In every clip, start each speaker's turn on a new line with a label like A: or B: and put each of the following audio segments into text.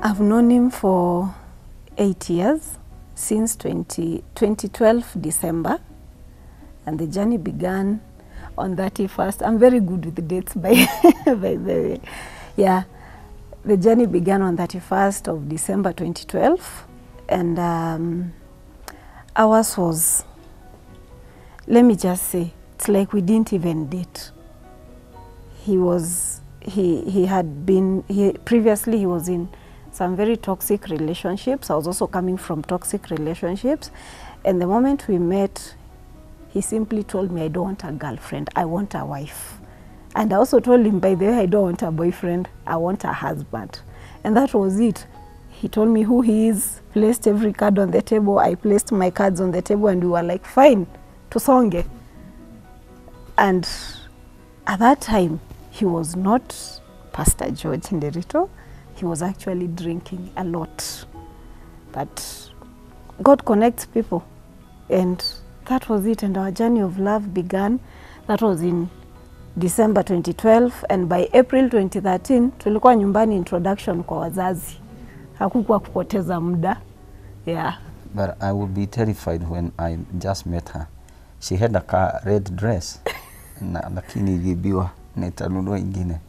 A: I've known him for 8 years, since 2012 December, and the journey began on 31st. I'm very good with the dates, by the way. Yeah, the journey began on 31st of December 2012, and ours was, let me just say, it's like we didn't even date. Previously he was in some very toxic relationships. I was also coming from toxic relationships. And the moment we met, he simply told me, I don't want a girlfriend, I want a wife. And I also told him, by the way, I don't want a boyfriend, I want a husband. And that was it. He told me who he is, placed every card on the table. I placed my cards on the table, and we were like, fine, tusonge. And at that time, he was not Pastor George Nderito. He was actually drinking a lot. But God connects people. And that was it. And our journey of love began. That was in December 2012. And by April 2013, tulikuwa nyumbani, introduction kwa wazazi. Hakukuwa kupoteza muda. Yeah.
B: But I would be terrified when I just met her. She had a red dress. Lakini ilibiwa na itanunua ingine.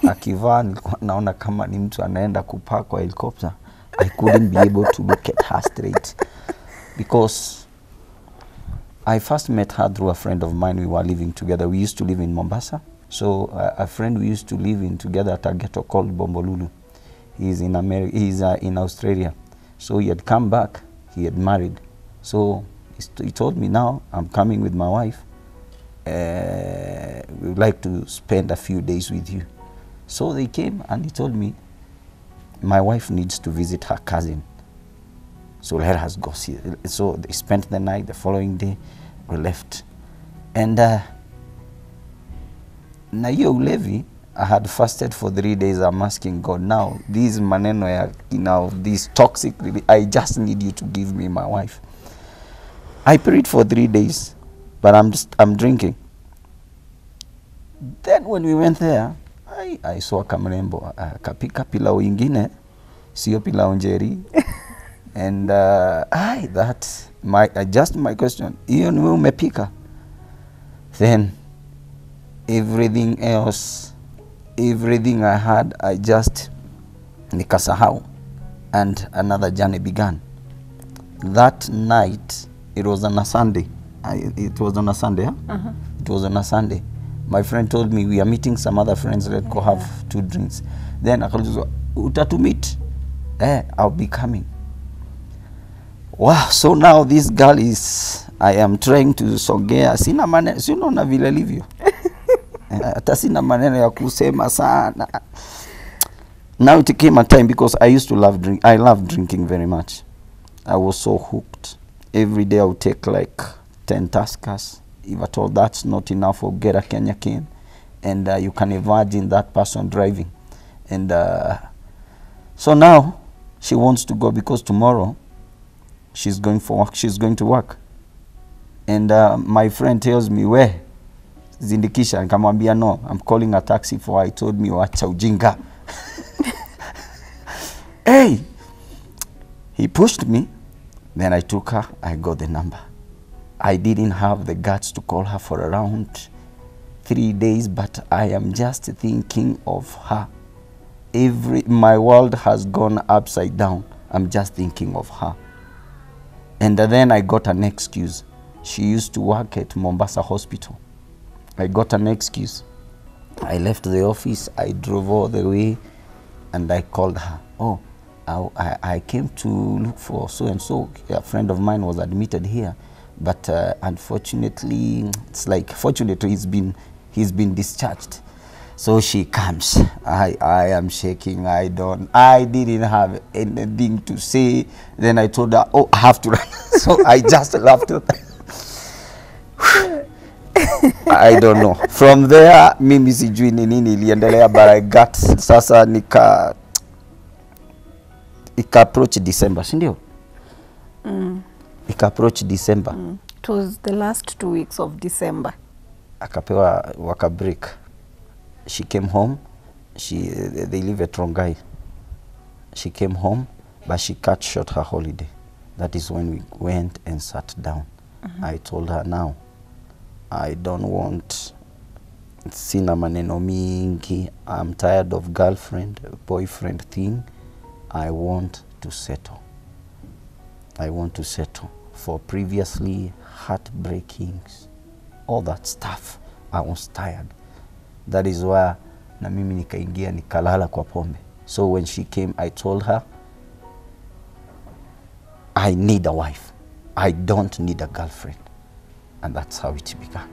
B: Akivaa nilikuwa naona kama ni mtu anaenda kupaa kwa helicopter. I couldn't be able to look at her straight. Because I first met her through a friend of mine. We were living together. We used to live in Mombasa. So a friend we used to live in together at a ghetto called Bombolulu. He's in America. He's in Australia. So he had come back. He had married. So he told me, now I'm coming with my wife. We would like to spend a few days with you. So they came, and he told me, my wife needs to visit her cousin. So let us go see. So they spent the night. The following day, we left. And na hiyo ulevi, I had fasted for 3 days. I'm asking God, now, these maneno ya, these toxic, I just need you to give me my wife. I prayed for 3 days, but I'm drinking. Then when we went there, I saw kamrembo, kapika pilau ingine, sio pilau njeri. And just my question, iyo niwe umepika? Then everything else, everything I had, I just nikasahau, and another journey began. That night, it was on a Sunday. It was on a Sunday, huh? It was on a Sunday. My friend told me, we are meeting some other friends, let's go have 2 drinks. Then I called, utatu meet? I'll be coming. Wow, so now this girl is, I am trying to sogea. Sina maneno, sino na vile livyo. Hata sina maneno ya kusema sana. Now it came a time, because I used to I love drinking very much. I was so hooked. Every day I would take like 10 Tuskers. If at all that's not enough, or get a Kenya cane. And you can imagine that person driving. And so now she wants to go, because tomorrow she's going for work. She's going to work. And my friend tells me, where? Zindikisha. And kamwambia, no, I'm calling a taxi for her. He told me, wacha ujinga. Hey! He pushed me. Then I took her. I got the number. I didn't have the guts to call her for around 3 days, but I am just thinking of her. My world has gone upside down. I'm just thinking of her. And then I got an excuse. She used to work at Mombasa Hospital. I got an excuse. I left the office. I drove all the way, and I called her. Oh, I came to look for so-and-so. A friend of mine was admitted here. But unfortunately, it's like, fortunately, he's been discharged. So she comes. I am shaking. I didn't have anything to say. Then I told her, oh, I have to run. So I just laughed. I don't know. From there, mimi sijui ni nini iliendelea, but I got, sasa ika approach December, si ndio? Ika approach December.
A: It was the last 2 weeks of December.
B: Akapewa waka break. She came home. They live at Rongai. she came home, but she cut short her holiday. That is when we went and sat down. I told her, now, I don't want sina maneno mingi. I'm tired of girlfriend, boyfriend thing. I want to settle. I want to settle. For previously heartbreakings, all that stuff, I was tired. That is why na mimi nikaingia nikalala kwa pombe. So when she came, I told her, I need a wife. I don't need a girlfriend. And that's how it began.